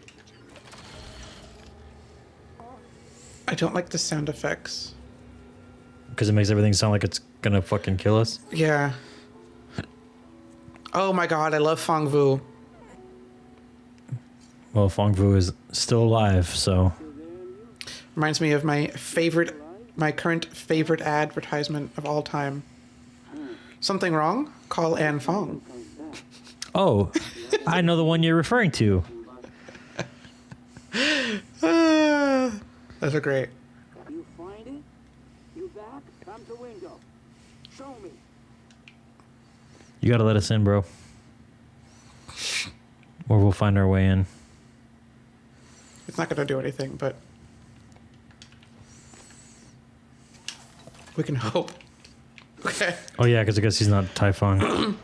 I don't like the sound effects.
Because it makes everything sound like it's gonna fucking kill us.
Yeah. Oh my god, I love Fong Vu.
Well, Fong Vu is still alive, so
Reminds me of my current favorite advertisement of all time. Something wrong? Call Anne Fong.
oh, I know the one you're referring to.
Those are great.
You find it? You back? Come to window. Show me.
You gotta let us in, bro, or we'll find our way in.
It's not going to do anything, but we can hope. Okay.
Oh yeah, because I guess he's not Typhon.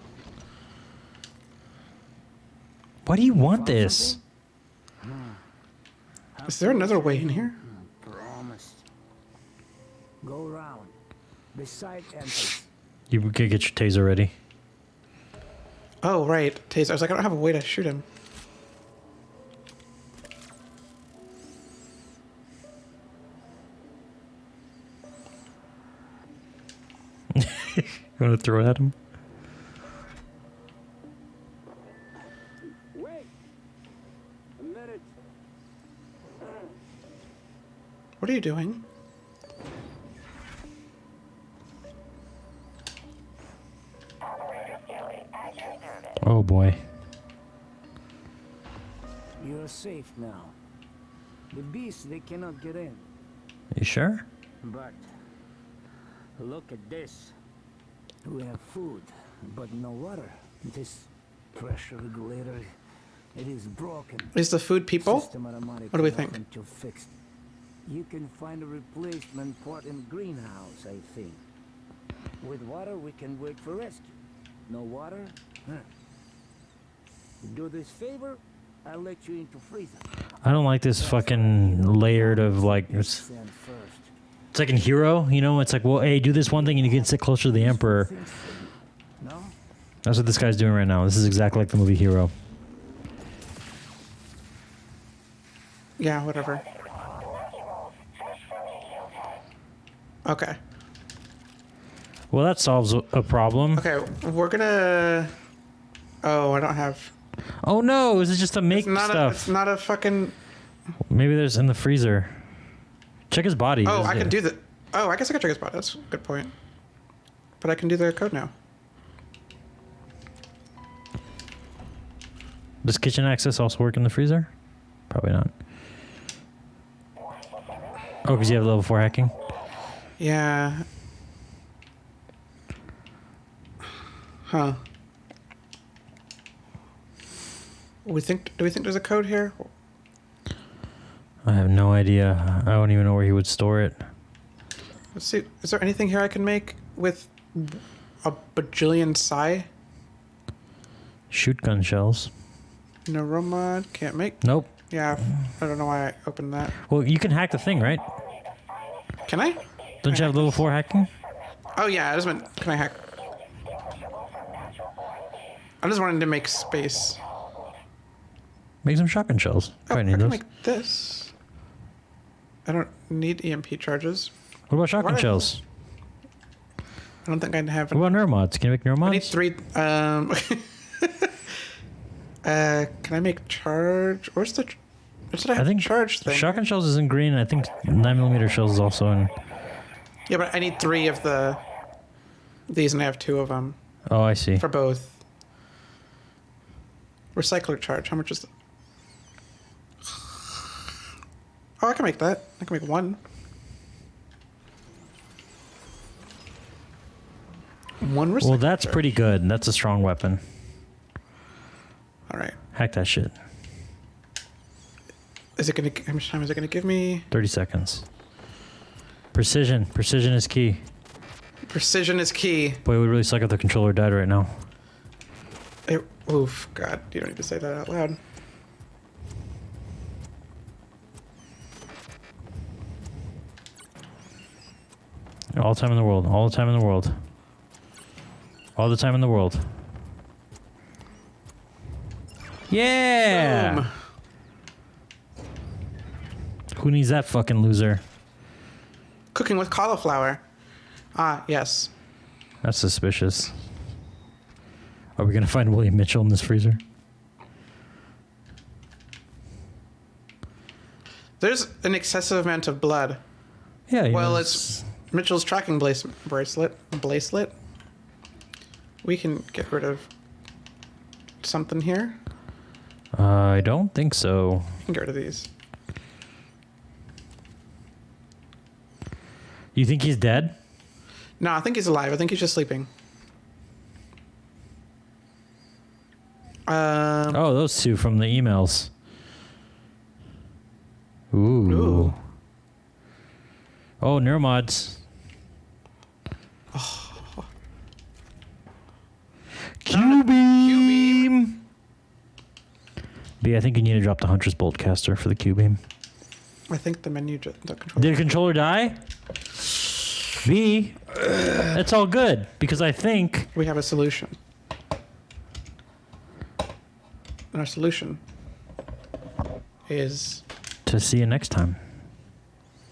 Why do you want this?
Is there another way in here?
Promised. Go round. Beside entrance.
You could get your taser ready.
Oh, right. Taser. I was like, I don't have a way to shoot him.
You want to throw it at him?
Wait. A minute.
What are you doing?
Oh boy.
You're safe now. The beasts, they cannot get in.
You sure?
But look at this. We have food, but no water. This pressure regulator, it is broken.
Is the food people?
System automatic
What do we
not
think?
until fixed. You can find a replacement part in greenhouse, I think. With water, we can wait for rescue. No water? Huh. Do this favor, I'll let you into freezer.
I don't like this fucking layered of like it's
Send first.
like in Hero, you know, it's like, well, hey, do this one thing and you can sit closer to the Emperor.
Things for you. No?
That's what this guy's doing right now. This is exactly like the movie Hero.
Yeah, whatever. Okay.
Well, that solves a problem.
Okay, we're gonna. Oh, I don't have.
Oh no, is it just to make
It's
stuff?
not a fucking.
Maybe there's in the freezer. Check his body.
Oh,
Is
I
it-
can do that. Oh, I guess I could check his spot. That's a good point. But I can do the code now.
Does kitchen access also work in the freezer? Probably not. Oh, because you have level 4 hacking?
Yeah. Huh. Do we think there's a code here?
I have no idea. I don't even know where he would store it.
Let's see. Is there anything here I can make with a bajillion psi?
Shoot gun shells.
Neuromod can't make.
Nope.
Yeah, I don't know why I opened that.
Well, you can hack the thing, right?
Can I?
Don't you have level 4 hacking?
Oh yeah, I just meant, can I hack? I just wanted to make space.
Make some shotgun shells.
Oh,
Probably
I
need
can
those.
make this. I don't need EMP charges.
What about shotgun
Why-
shells?
I don't think I have.
What about neuromods? Can you make neuromods?
I need 3. Can I make charge? Where's the? Where's the
I think
charge thing?
shotgun shells is in green. I think 9mm shells is also in.
Yeah, but I need 3 of these, and I have 2 of them
Oh, I see.
for both. Recycler charge. How much is that? Oh, I can make that. I can make 1. 1 recycler.
Well, that's
charge.
pretty good. That's a strong weapon.
All right.
Hack that shit.
Is it gonna? How much time is it gonna give me?
30 seconds. Precision. Precision is key.
Precision is key.
Boy, it would really suck if the controller died right now.
Oof, God, you don't need to say that out loud.
All the time in the world. All the time in the world. All the time in the world. Yeah!
Boom.
Who needs that fucking loser?
Cooking with cauliflower. Ah, yes.
That's suspicious. Are we gonna find William Mitchell in this freezer?
There's an excessive amount of blood.
Yeah.
Well, it's Mitchell's tracking bracelet. We can get rid of something here.
I don't think so.
We can get rid of these.
You think he's dead?
No, I think he's alive. I think he's just sleeping.
Oh, those two from the emails. Ooh.
Ooh.
Oh, neuromods. Q-beam. B, I think you need to drop the Huntress Bolt Caster for the Q-beam.
I think the menu the control.
Did the controller die? B, that's all good because I think
We have a solution. And our solution is
to see you next time.